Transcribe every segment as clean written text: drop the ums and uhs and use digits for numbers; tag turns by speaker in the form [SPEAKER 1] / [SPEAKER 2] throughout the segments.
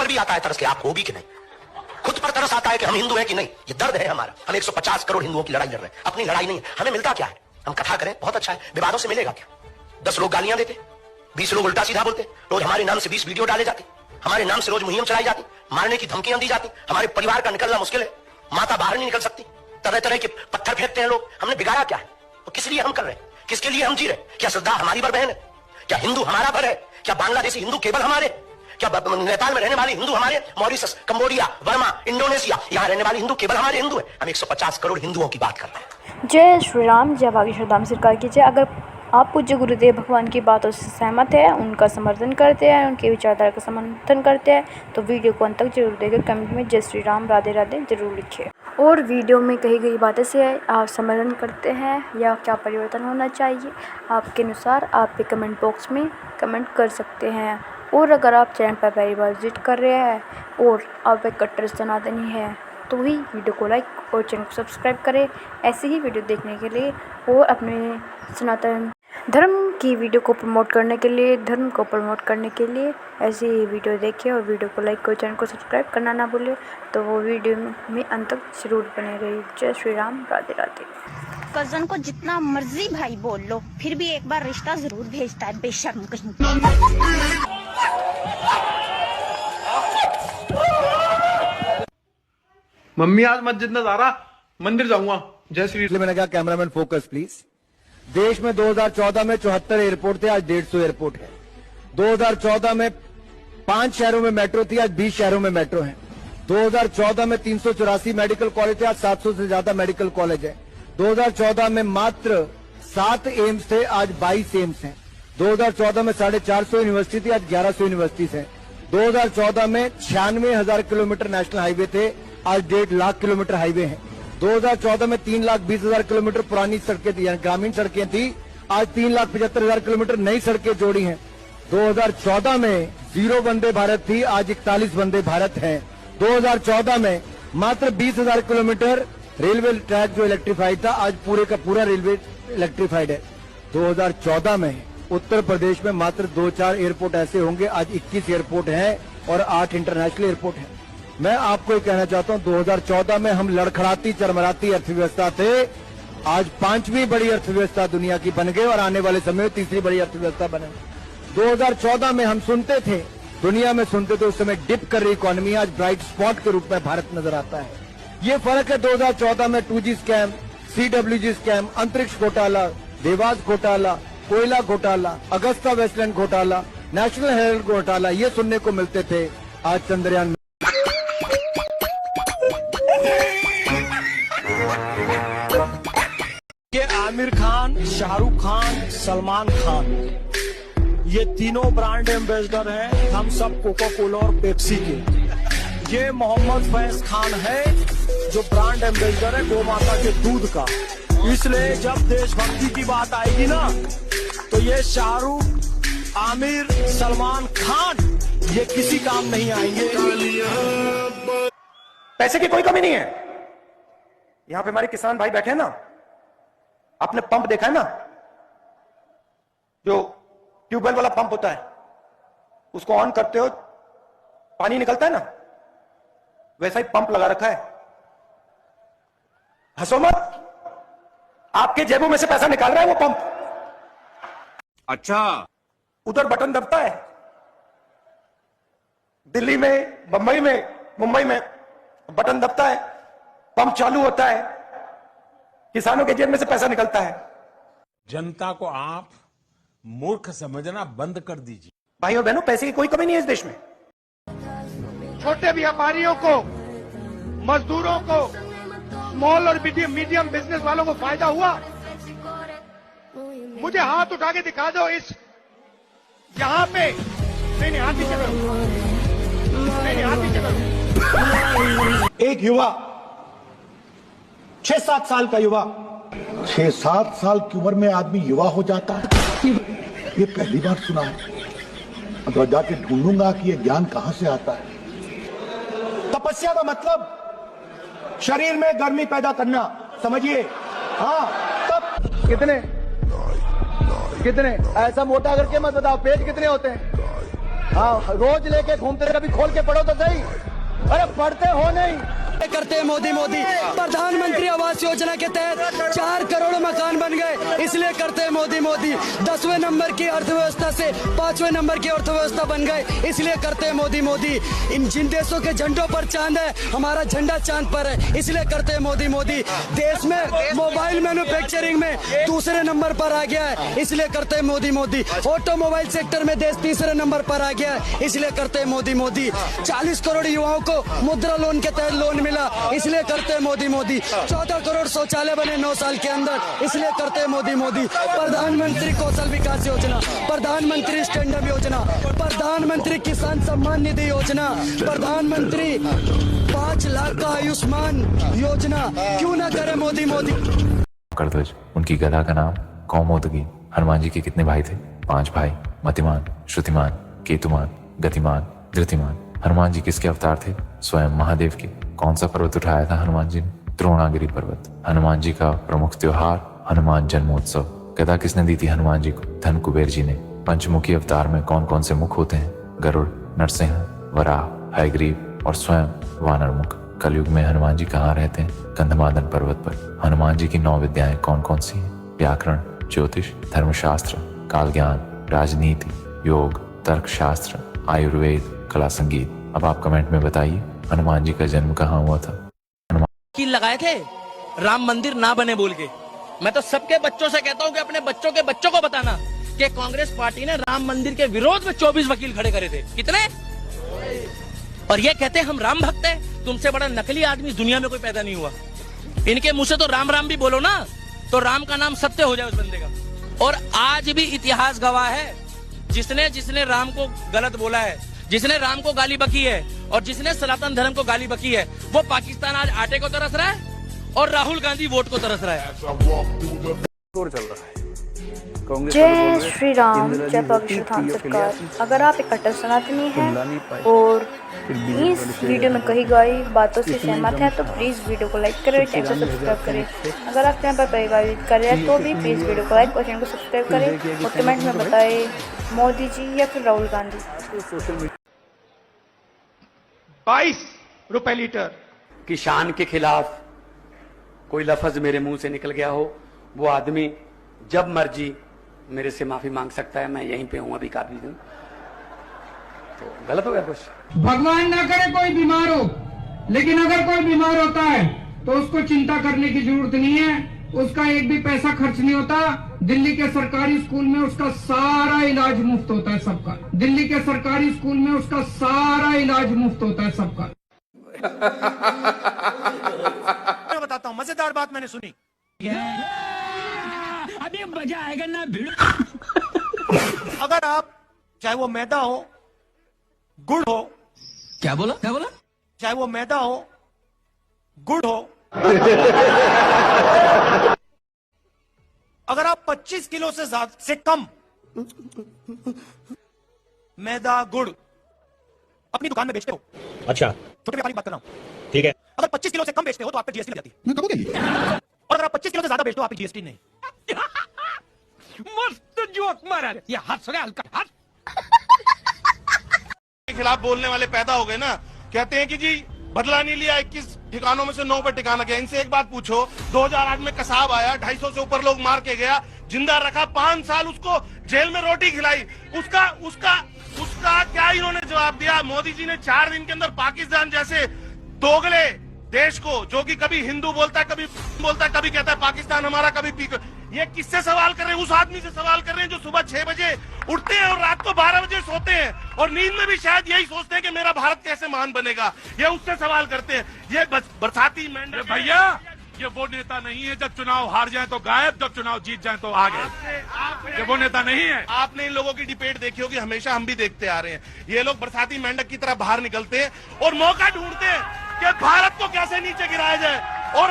[SPEAKER 1] पर भी आता है तरस के आपको भी कि नहीं? खुद पर तरस आता है कि हम हिंदू हैं कि नहीं? ये दर्द है हमारा। हम 150 करोड़ हिंदुओं की लड़ाई लड़ रहे हैं, अपनी लड़ाई नहीं है। हमें मिलता क्या है? हम कथा करें, बहुत अच्छा है। विवादों से मिलेगा क्या? 10 लोग गालियां देते, 20 लोग उल्टा सीधा बोलते, रोज हमारे नाम से 20 वीडियो डाले जाते, हमारे नाम से रोज मुहिम चलाई जाती, मारने की धमकियां दी जाती, हमारे परिवार का निकलना मुश्किल है, माता बाहर नहीं निकल सकती, तरह तरह के पत्थर फेंकते हैं लोग। हमने बिगाड़ा क्या है? तो किस लिए हम कर रहे हैं? किसके लिए हम जी रहे? क्या श्रद्धा हमारी पर बहन है? क्या हिंदू हमारा भर है? क्या बांग्लादेशी हिंदू केवल हमारे? क्या नेपाल में रहने वाले हिंदू हमारे? मॉरिशस, कंबोडिया, बर्मा, इंडोनेशिया, यहाँ रहने वाले हिंदू केवल हमारे हिंदू हैं? हम 150 करोड़ हिंदुओं की बात कर रहे हैं।
[SPEAKER 2] जय श्री राम, जय भाग्य श्रद्धा सरकार की जय। अगर आप पूज्य गुरुदेव भगवान की बातों से सहमत है, उनका समर्थन करते हैं, उनके विचारधारा का समर्थन करते हैं, तो वीडियो को अंत तक जरूर देखें। कमेंट में जय श्री राम, राधे राधे जरूर लिखिए। और वीडियो में कही गई बातें से आप समर्थन करते हैं या क्या परिवर्तन होना चाहिए, आपके अनुसार आप भी कमेंट बॉक्स में कमेंट कर सकते हैं। और अगर आप चैनल पर पहली बार विजिट कर रहे हैं और आप एक कट्टर सनातनी है, तो ही वीडियो को लाइक और चैनल को सब्सक्राइब करें ऐसे ही वीडियो देखने के लिए। और अपने सनातन धर्म की वीडियो को प्रमोट करने के लिए, धर्म को प्रमोट करने के लिए ऐसे ही वीडियो देखें और वीडियो को लाइक और चैनल को सब्सक्राइब करना ना भूलें। तो वो वीडियो में अंत तक जरूर बने रहिए। जय श्री राम, राधे राधे।
[SPEAKER 3] कजन को जितना मर्जी भाई बोल लो, फिर भी एक बार रिश्ता जरूर भेजता है, बेशर्म कहीं।
[SPEAKER 4] मम्मी आज मस्जिद न जा रहा, मंदिर जाऊंगा। जय श्री।
[SPEAKER 5] मैंने कहा कैमरामैन फोकस प्लीज। देश में 2014 में 74 एयरपोर्ट थे, आज 150 एयरपोर्ट है। 2014 में 5 शहरों में मेट्रो थी, आज 20 शहरों में मेट्रो है। 2014 में 384 मेडिकल कॉलेज थे, आज 700 से ज्यादा मेडिकल कॉलेज है। 2014 में मात्र 7 एम्स थे, आज 22 एम्स हैं। 2014 में 450 यूनिवर्सिटी थी, आज 1100 यूनिवर्सिटीज हैं। 2014 में 96,000 किलोमीटर नेशनल हाईवे थे, आज 1.5 लाख किलोमीटर हाईवे हैं। 2014 में 3,20,000 किलोमीटर पुरानी सड़कें थी, ग्रामीण सड़कें थी, आज 3,75,000 किलोमीटर नई सड़कें जोड़ी हैं। 2014 में 0 वंदे भारत थी, आज 41 वंदे भारत हैं। 2014 में मात्र 20,000 किलोमीटर रेलवे ट्रैक जो इलेक्ट्रीफाइड था, आज पूरे का पूरा रेलवे इलेक्ट्रीफाइड है। 2014 में उत्तर प्रदेश में मात्र 2-4 एयरपोर्ट ऐसे होंगे, आज 21 एयरपोर्ट हैं और 8 इंटरनेशनल एयरपोर्ट हैं। मैं आपको ये कहना चाहता हूं, 2014 में हम लड़खड़ाती चरमराती अर्थव्यवस्था थे, आज 5वीं बड़ी अर्थव्यवस्था दुनिया की बन गए और आने वाले समय में 3री बड़ी अर्थव्यवस्था बने। 2014 में हम सुनते थे, दुनिया में सुनते थे, उस समय डिप कर रही इकोनॉमी, आज ब्राइट स्पॉट के रूप में भारत नजर आता है। ये फर्क है 2014 में 2G स्कैम, CWG स्कैम, अंतरिक्ष घोटाला, देवास घोटाला, कोयला घोटाला, अगस्ता वेस्टलैंड घोटाला, नेशनल हेराल्ड घोटाला, ये सुनने को मिलते थे। आज चंद्रयान
[SPEAKER 6] के आमिर खान, शाहरुख खान, सलमान खान, ये तीनों ब्रांड एम्बेसडर हैं हम सब कोका कोला और पेप्सी के। ये मोहम्मद फैज खान है जो ब्रांड एम्बेसडर है गौ माता के दूध का। इसलिए जब देशभक्ति की बात आएगी ना, तो ये शाहरुख, आमिर, सलमान खान ये किसी काम नहीं आएंगे।
[SPEAKER 1] पैसे की कोई कमी नहीं है। यहां पे हमारे किसान भाई बैठे हैं ना, आपने पंप देखा है ना, जो ट्यूबवेल वाला पंप होता है, उसको ऑन करते हो पानी निकलता है ना, वैसा ही पंप लगा रखा है। हंसो मत, आपके जेबों में से पैसा निकाल रहा है वो पंप।
[SPEAKER 4] अच्छा,
[SPEAKER 1] उधर बटन दबता है, दिल्ली में, बंबई में, मुंबई में बटन दबता है, पंप चालू होता है, किसानों के जेब में से पैसा निकलता है।
[SPEAKER 7] जनता को आप मूर्ख समझना बंद कर दीजिए।
[SPEAKER 1] भाई और बहनों, पैसे की कोई कमी नहीं है इस देश में।
[SPEAKER 8] छोटे व्यापारियों को, मजदूरों को, स्मॉल और मीडियम बिजनेस वालों को फायदा हुआ? मुझे हाथ उठा के दिखा दो इस यहां पे। नहीं, हाथ नीचे करो, नहीं, हाथ नीचे करो।
[SPEAKER 6] एक युवा, 6-7 साल का युवा,
[SPEAKER 9] 6-7 साल की उम्र में आदमी युवा हो जाता है, ये पहली बार सुना है। अगर जाके ढूंढूंगा कि ये ज्ञान कहां से आता है।
[SPEAKER 6] तपस्या का मतलब शरीर में गर्मी पैदा करना, समझिए। हाँ, तब
[SPEAKER 5] कितने ऐसा मोटा करके मत बताओ, पेज कितने होते हैं? हाँ, रोज लेके घूमते, कभी खोल के पढ़ो तो सही। पढ़ते हो नहीं करते मोदी मोदी। प्रधानमंत्री आवास योजना के तहत 4 करोड़ मकान बन गए, इसलिए करते मोदी मोदी। 10वें नंबर की अर्थव्यवस्था से 5वें नंबर की अर्थव्यवस्था बन गए, इसलिए करते मोदी मोदी। इन जिन देशों के झंडों पर चांद है, हमारा झंडा चांद पर है, इसलिए करते मोदी मोदी। देश में मोबाइल मैन्युफैक्चरिंग में दूसरे नंबर पर आ गया है, इसलिए करते मोदी मोदी। ऑटोमोबाइल सेक्टर में देश तीसरे नंबर पर आ गया है, इसलिए करते मोदी मोदी। 40 करोड़ युवाओं को मुद्रा लोन के तहत लोन मिला, इसलिए करते मोदी मोदी। 14 करोड़ शौचालय बने 9 साल के अंदर, इसलिए करते मोदी मोदी। प्रधानमंत्री कौशल विकास योजना, प्रधानमंत्री स्टैंड अप योजना, प्रधानमंत्री किसान सम्मान निधि योजना, प्रधानमंत्री 5 लाख का आयुष्मान योजना, क्यों ना करे मोदी मोदी।
[SPEAKER 10] करध्वज, उनकी गदा का नाम कौमोदगी। हनुमान जी के कितने भाई थे? 5 भाई, मतिमान, श्रुतिमान, केतुमान, गतिमान, धृतिमान। हनुमान जी किसके अवतार थे? स्वयं महादेव के। कौन सा पर्वत उठाया था हनुमान जी ने? द्रोणागिरी पर्वत। हनुमान जी का प्रमुख त्योहार हनुमान जन्मोत्सव। गदा किसने दी थी हनुमान जी को? धन कुबेर जी ने। पंचमुखी अवतार में कौन कौन से मुख होते हैं? गरुड़, नरसिंह, वराह, हयग्रीव और स्वयं वानर मुख। कलयुग में हनुमान जी कहाँ रहते हैं? गंधमादन पर्वत पर। हनुमान जी की 9 विद्याएं कौन कौन सी हैं? व्याकरण, ज्योतिष, धर्मशास्त्र, काल ज्ञान, राजनीति, योग, तर्कशास्त्र, आयुर्वेद, कला संगीत। अब आप कमेंट में बताइए हनुमान जी का जन्म कहाँ हुआ था?
[SPEAKER 11] वकील लगाए थे राम मंदिर ना बने बोल के। मैं तो सबके बच्चों से कहता हूँ कि अपने बच्चों के बच्चों को बताना कि कांग्रेस पार्टी ने राम मंदिर के विरोध में 24 वकील खड़े करे थे। कितने? और ये कहते हैं हम राम भक्त हैं। तुमसे बड़ा नकली आदमी दुनिया में कोई पैदा नहीं हुआ। इनके मुंह से तो राम राम भी बोलो ना, तो राम का नाम सत्य हो जाए उस बंदे का। और आज भी इतिहास गवाह है, जिसने जिसने राम को गलत बोला है, जिसने राम को गाली बकी है और जिसने सनातन धर्म को गाली बकी है, वो पाकिस्तान आज आटे को तरस रहा है और राहुल गांधी वोट को तरस रहा है।
[SPEAKER 2] जय श्री राम, जय पाकिस्तान सरकार। अगर आप एक कट्टर सनातनी हैं और इस वीडियो में कही गई बातों से सहमत हैं तो प्लीज़ वीडियो को लाइक करें, चैनल को सब्सक्राइब करें। अगर आप चैनल पर कही गई कर रहे हैं तो भी प्लीज़ वीडियो को लाइक और चैनल को सब्सक्राइब करें और कमेंट में बताएं मोदी जी या फिर राहुल गांधी।
[SPEAKER 8] 22 रुपए लीटर
[SPEAKER 12] की शान के खिलाफ कोई लफ्ज मेरे मुंह से निकल गया हो, वो आदमी जब मर्जी मेरे से माफी मांग सकता है। मैं यहीं पे हूं अभी काफी दिन। तो गलत हो गया कुछ?
[SPEAKER 13] भगवान ना करे कोई बीमार हो, लेकिन अगर कोई बीमार होता है तो उसको चिंता करने की जरूरत नहीं है। उसका एक भी पैसा खर्च नहीं होता। दिल्ली के सरकारी स्कूल में उसका सारा इलाज मुफ्त होता है सबका। दिल्ली के सरकारी स्कूल में उसका सारा इलाज मुफ्त होता है सबका।
[SPEAKER 8] मैं बताता हूँ, मजेदार बात मैंने सुनी।
[SPEAKER 11] अभी मजा आएगा ना भिड़।
[SPEAKER 8] अगर आप चाहे वो मैदा हो, गुड़ हो।
[SPEAKER 11] क्या बोला? क्या बोला?
[SPEAKER 8] चाहे वो मैदा हो, गुड़ हो। अगर आप 25 किलो से कम मैदा गुड़ अपनी दुकान में बेचते हो,
[SPEAKER 11] अच्छा,
[SPEAKER 8] छोटे व्यापारी बात कर रहा हूं,
[SPEAKER 11] ठीक है।
[SPEAKER 8] अगर 25 किलो से कम बेचते हो तो आप पर जीएसटी लग जाती है। और अगर आप 25 किलो से ज्यादा बेचते हो आप पर जीएसटी नहीं।
[SPEAKER 11] मस्त जोक मारा रे। ये हंस रहा हल्का हंस।
[SPEAKER 4] के खिलाफ बोलने वाले पैदा हो गए ना। कहते हैं कि जी बदला नहीं लिया, 21 ठिकानों में से 9 पर ठिकाना गया। इनसे एक बात पूछो, 2008 में कसाब आया, 250 से ऊपर लोग मार के गया, जिंदा रखा, 5 साल उसको जेल में रोटी खिलाई। उसका क्या इन्होंने जवाब दिया? मोदी जी ने 4 दिन के अंदर पाकिस्तान जैसे दोगले देश को, जो कि कभी हिंदू बोलता है, कभी बोलता है, कभी कहता है पाकिस्तान हमारा, कभी ये किससे सवाल कर रहे हैं? उस आदमी से सवाल कर रहे हैं जो सुबह 6 बजे उठते हैं और रात को 12 बजे सोते हैं और नींद में भी शायद यही सोचते हैं कि मेरा भारत कैसे महान बनेगा। ये उससे सवाल करते हैं। ये बरसाती मेंढक भैया, ये वो नेता नहीं है जब चुनाव हार जाए तो गायब, जब चुनाव जीत जाए तो आ गए। ये वो नेता नहीं है। आपने इन लोगों की डिबेट देखी होगी, हमेशा हम भी देखते आ रहे हैं। ये लोग बरसाती मेंढक की तरह बाहर निकलते हैं और मौका ढूंढते हैं कि भारत को कैसे नीचे गिराया जाए। और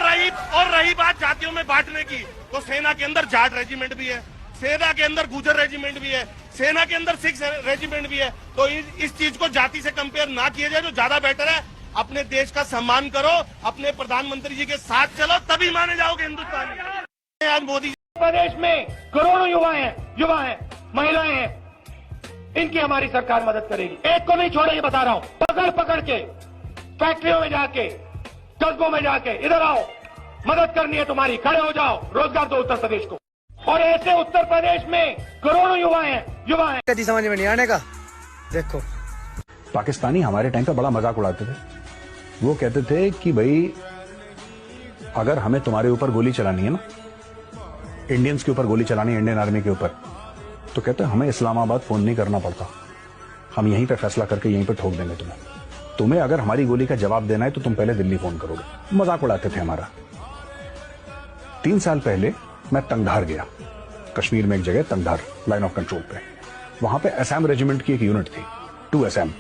[SPEAKER 4] रही बात जातियों में बांटने की, तो सेना के अंदर जाट रेजिमेंट भी है, सेना के अंदर गुजर रेजिमेंट भी है, सेना के अंदर सिख रेजिमेंट भी है। तो इस चीज को जाति से कंपेयर ना किया जाए तो ज्यादा बेटर है। अपने देश का सम्मान करो, अपने प्रधानमंत्री जी के साथ चलो, तभी माने जाओगे हिंदुस्तानी। आज मोदी
[SPEAKER 8] प्रदेश में करोड़ों युवा हैं, महिलाएं हैं, इनकी हमारी सरकार मदद करेगी। एक को नहीं छोड़ेगी, बता रहा हूं। पकड़ के फैक्ट्रियों में जाके, कस्बों में जाके, इधर आओ, मदद करनी है तुम्हारी, खड़े हो जाओ, रोजगार दो उत्तर प्रदेश को। और ऐसे उत्तर प्रदेश में करोड़ों युवा हैं।
[SPEAKER 5] कभी समझ में नहीं आने का। देखो,
[SPEAKER 14] पाकिस्तानी हमारे टाइम पे बड़ा मजाक उड़ाते थे। वो कहते थे कि भाई अगर हमें तुम्हारे ऊपर गोली चलानी है ना, इंडियंस के ऊपर गोली चलानी है, इंडियन आर्मी के ऊपर, तो कहते हमें इस्लामाबाद फोन नहीं करना पड़ता, हम यहीं पे फैसला करके यहीं पे ठोक देंगे तुम्हें अगर हमारी गोली का जवाब देना है तो तुम पहले दिल्ली फोन करोगे। मजाक उड़ाते थे हमारा। 3 साल पहले मैं तंगधार गया, कश्मीर में एक जगह तंगधार, लाइन ऑफ कंट्रोल पे। वहां पे असम रेजिमेंट की एक यूनिट थी, 2 असम।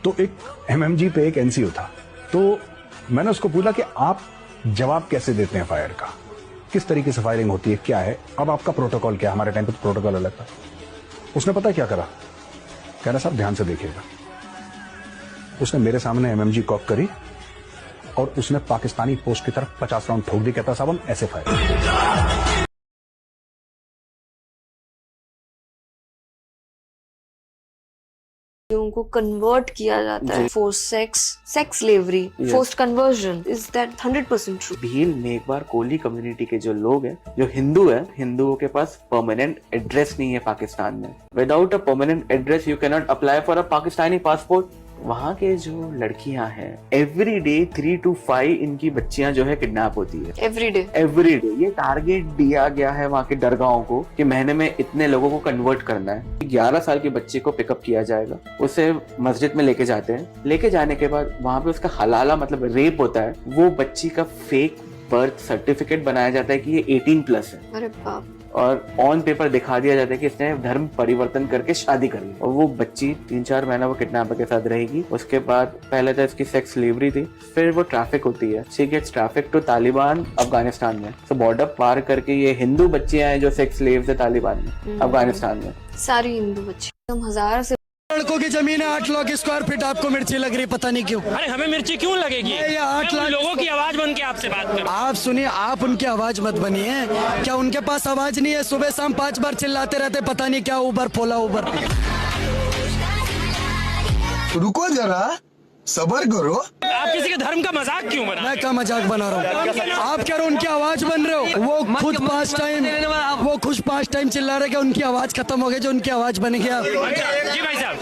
[SPEAKER 14] तो एक MMG पे एक NCO था। तो मैंने उसको पूछा कि आप जवाब कैसे देते हैं फायर का, किस तरीके से फायरिंग होती है, क्या है, अब आपका प्रोटोकॉल क्या है? हमारे टाइम पे तो प्रोटोकॉल अलग था। उसने पता क्या करा, कह रहा साहब ध्यान से देखिएगा। उसने मेरे सामने MMG कॉक करी और उसने पाकिस्तानी पोस्ट की तरफ 50 राउंड ठोक दी। कहता साहब हम ऐसे फायर।
[SPEAKER 15] को कन्वर्ट किया जाता है for sex slavery, forced conversion, is that 100% true?
[SPEAKER 16] Bhil Meghwar Koli community के जो लोग हैं, जो हिंदू है, हिंदुओं के पास परमानेंट एड्रेस नहीं है पाकिस्तान में। Without a permanent address you can not apply for a Pakistani passport. वहाँ के जो लड़कियां हैं, एवरी डे 3 to 5 इनकी बच्चियां जो है किडनैप होती है। एवरी डे ये टारगेट दिया गया है वहाँ के दरगाहों को कि महीने में इतने लोगों को कन्वर्ट करना है। 11 साल के बच्चे को पिकअप किया जाएगा, उसे मस्जिद में लेके जाते हैं। लेके जाने के बाद वहाँ पे उसका हलाला मतलब रेप होता है। वो बच्ची का फेक बर्थ सर्टिफिकेट बनाया जाता है कि ये 18+ है।
[SPEAKER 15] अरे बाप।
[SPEAKER 16] और ऑन पेपर दिखा दिया जाता है कि इसने धर्म परिवर्तन करके शादी कर ली। और वो बच्ची 3-4 महीना वो किडनैपर के साथ रहेगी। उसके बाद पहले तो इसकी सेक्स स्लेवरी थी, फिर वो ट्रैफिक होती है। She gets traffic to Taliban Afghanistan में। तो बॉर्डर पार करके ये हिंदू बच्चियां हैं जो सेक्स स्लेव्स है तालिबान में, अफगानिस्तान में।
[SPEAKER 15] सारी हिंदू बच्ची। तुम 1000 से
[SPEAKER 5] लड़कों की जमीन है 8 लाख स्क्वायर फीट, आपको मिर्ची लग रही, पता नहीं क्यों।
[SPEAKER 11] अरे हमें मिर्ची क्यों लगेगी?
[SPEAKER 5] ये 8 लाख
[SPEAKER 11] लोगों की आवाज बन के आपसे बात कर।
[SPEAKER 5] आप सुनिए, आप उनकी आवाज मत बनिए। क्या उनके पास आवाज नहीं है? सुबह शाम 5 बार चिल्लाते रहते, पता नहीं क्या ऊबर फोला ऊबर।
[SPEAKER 17] रुको जरा, सबर करो।
[SPEAKER 11] आप किसी के धर्म का मजाक क्यों बना?
[SPEAKER 5] मैं क्या मजाक बना रहा हूँ? आप कह रहे हो उनकी आवाज बन रहे हो। वो खुद 5 टाइम चिल्ला रहे कि उनकी आवाज खत्म हो गई, जो उनकी आवाज बन गया।
[SPEAKER 11] जी भाई साहब,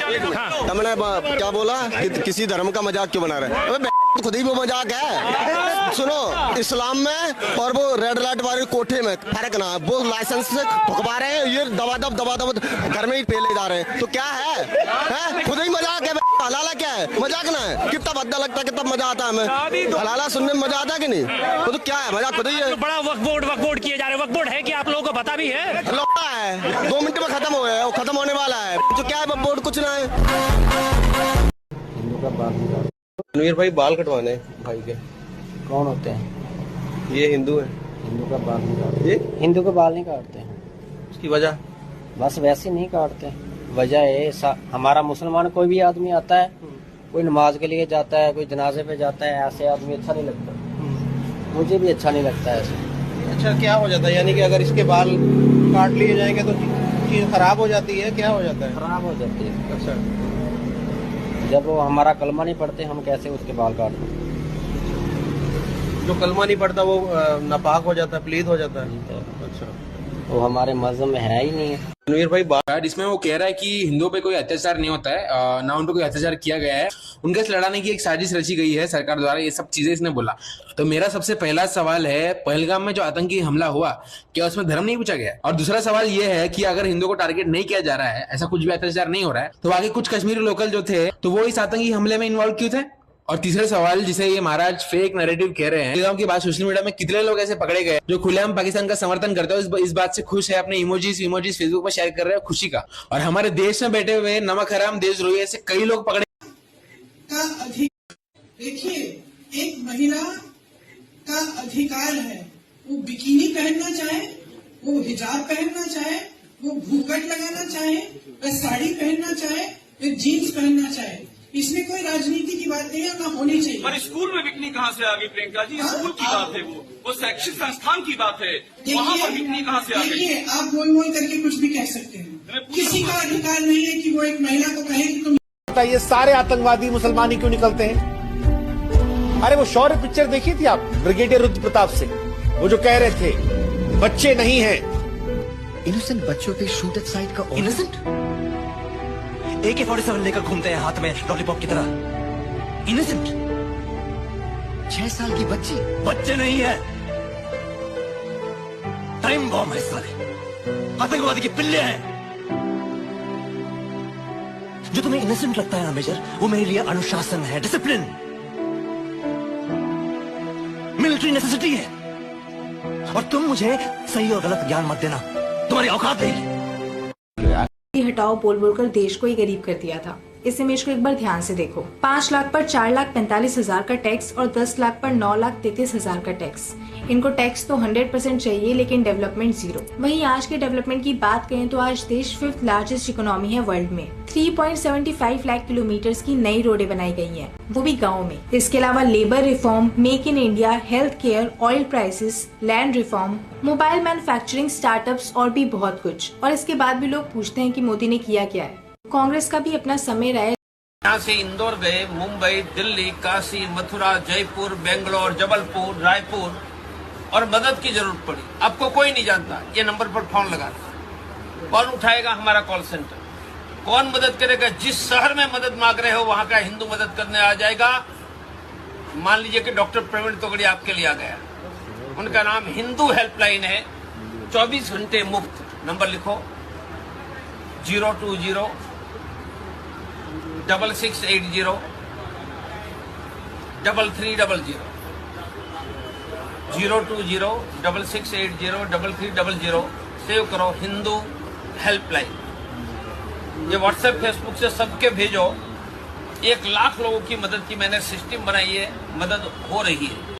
[SPEAKER 17] हमने क्या बोला कि किसी धर्म का मजाक क्यों बना रहे हैं? खुद ही वो मजाक है। सुनो, इस्लाम में और वो रेड लाइट वाले कोठे में फर्क ना है। वो लाइसेंस से ठुकवा रहे हैं, ये दबा घर में ही पेले जा रहे हैं। तो क्या है? खुद ही मजाक है। हलाला क्या है? मजाक ना है। कितना भद्दा लगता है, कितना मजा आता है हमें। हलाला सुनने में मजा आता है कि नहीं? वो तो क्या है, मजाक खुद ही है।
[SPEAKER 11] बड़ा वक्फ बोर्ड किए जा रहे हैं। वक्फ बोर्ड है कि आप लोगों को पता भी है?
[SPEAKER 17] लौटा है, 2 मिनट में खत्म हो गया, वो खत्म होने वाला है। तो क्या है वक्फ बोर्ड? कुछ ना है।
[SPEAKER 18] रणवीर भाई बाल कटवाने भाई के।
[SPEAKER 19] कौन होते हैं?
[SPEAKER 18] ये हिंदू है।
[SPEAKER 19] हिंदू का बाल नहीं काटते। हिंदू के बाल नहीं काटते हैं।
[SPEAKER 18] उसकी वजह?
[SPEAKER 19] बस वैसे नहीं काटते। वजह है, हमारा मुसलमान कोई भी आदमी आता है, कोई नमाज के लिए जाता है, कोई जनाजे पे जाता है, ऐसे आदमी अच्छा नहीं लगता। मुझे भी अच्छा नहीं लगता है ऐसे।
[SPEAKER 18] अच्छा, क्या हो जाता है? यानी कि अगर इसके बाल काट लिए जाएंगे तो चीज खराब हो जाती है? क्या हो जाता है?
[SPEAKER 19] खराब हो जाती है।
[SPEAKER 18] अच्छा,
[SPEAKER 19] जब वो हमारा कलमा नहीं पढ़ते, हम कैसे उसके बाल काट दें?
[SPEAKER 18] जो कलमा नहीं पढ़ता वो नापाक हो जाता है, प्लीद हो जाता है। अच्छा,
[SPEAKER 19] वो हमारे मजहब में है ही नहीं है।
[SPEAKER 18] रणवीर भाई
[SPEAKER 20] इसमें वो कह रहा है कि हिंदुओं पे कोई अत्याचार नहीं होता है, ना उन पे कोई अत्याचार किया गया है, उनके से लड़ाने की एक साजिश रची गई है सरकार द्वारा, ये सब चीजें इसने बोला। तो मेरा सबसे पहला सवाल है, पहलगाम में जो आतंकी हमला हुआ, क्या उसमें धर्म नहीं पूछा गया? और दूसरा सवाल ये है कि अगर हिंदुओं को टारगेट नहीं किया जा रहा है, ऐसा कुछ भी अत्याचार नहीं हो रहा है, तो आगे कुछ कश्मीरी लोकल जो थे तो वो इस आतंकी हमले में इन्वॉल्व क्यों थे? और तीसरा सवाल, जिसे ये महाराज फेक नैरेटिव कह रहे हैं, पहलगाम के बाद सोशल मीडिया में कितने लोग ऐसे पकड़े गए जो खुलेआम पाकिस्तान का समर्थन करते हो, इस बात से खुश है, अपने इमोजीज फेसबुक पर शेयर कर रहे हैं खुशी का। और हमारे देश में बैठे हुए नमक हराम देशद्रोही ऐसे कई लोग पकड़े।
[SPEAKER 21] देखिए, एक महिला का अधिकार है, वो बिकिनी पहनना चाहे, वो हिजाब पहनना चाहे, वो घूंघट लगाना चाहे, वह साड़ी पहनना चाहे, वह जीन्स पहनना चाहे। इसमें कोई राजनीति की बात नहीं है, ना होनी चाहिए।
[SPEAKER 22] पर स्कूल में बिकनी कहाँ से आ गई प्रियंका जी? स्कूल की बात है, वो शैक्षिक संस्थान की बात है, वहाँ पर बिकनी कहाँ से आ गई?
[SPEAKER 21] देखिए, आप बोल करके कुछ भी कह सकते हैं, किसी का अधिकार नहीं है कि वो एक महिला को कहे कि तुम।
[SPEAKER 8] ये सारे आतंकवादी मुसलमान ही क्यों निकलते हैं?
[SPEAKER 3] अरे वो शौर्य पिक्चर देखी थी आप, ब्रिगेडियर रुद्र प्रताप सिंह, वो जो कह रहे थे बच्चे नहीं हैं।
[SPEAKER 7] इनोसेंट बच्चों के शूट एट साइड का
[SPEAKER 1] इनोसेंट AK-47 लेकर घूमते हैं हाथ में लॉलीपॉप की तरह। इनोसेंट
[SPEAKER 7] 6 साल की बच्ची,
[SPEAKER 1] बच्चे नहीं है, टाइम बॉम्ब है साले, आतंकवादी की पिल्ले हैं। जो तुम्हें इनोसेंट लगता है ना मेजर, वो मेरे लिए अनुशासन है, डिसिप्लिन, मिलिट्री नेसेसिटी है। और तुम मुझे सही और गलत ज्ञान मत देना, तुम्हारी औकात नहीं।
[SPEAKER 23] हटाओ बोल बोलकर देश को ही गरीब कर दिया था। इस इमेज को एक बार ध्यान से देखो। 5 लाख पर 4,45,000 का टैक्स और 10 लाख पर 9,33,000 का टैक्स। इनको टैक्स तो 100% चाहिए, लेकिन डेवलपमेंट 0। वहीं आज के डेवलपमेंट की बात करें तो आज देश 5th लार्जेस्ट इकोनॉमी है वर्ल्ड में। 3.75 लाख किलोमीटर की नई रोडें बनाई गई हैं, वो भी गाँव में। इसके अलावा labour reform, make in India, health care, oil prices, land reform, mobile manufacturing, startups और भी बहुत कुछ। और इसके बाद भी लोग पूछते हैं कि मोदी ने किया क्या है। कांग्रेस का भी अपना समय रहा है।
[SPEAKER 24] यहाँ से इंदौर गए, मुंबई, दिल्ली, काशी, मथुरा, जयपुर, बेंगलोर, जबलपुर, रायपुर, और मदद की जरूरत पड़ी। आपको कोई नहीं जानता, ये नंबर पर फोन लगाना, कौन उठाएगा? हमारा कॉल सेंटर। कौन मदद करेगा? जिस शहर में मदद मांग रहे हो वहां का हिंदू मदद करने आ जाएगा। मान लीजिए कि डॉक्टर प्रवीण तोगड़ी आपके लिए आ गया, उनका नाम हिंदू हेल्पलाइन है, 24 घंटे मुफ्त। नंबर लिखो 020 6680 3300 020 6680 3300। सेव करो, हिंदू हेल्पलाइन। ये व्हाट्सएप फेसबुक से सबके भेजो। 1 लाख लोगों की मदद की मैंने सिस्टम बनाई है, मदद हो रही है।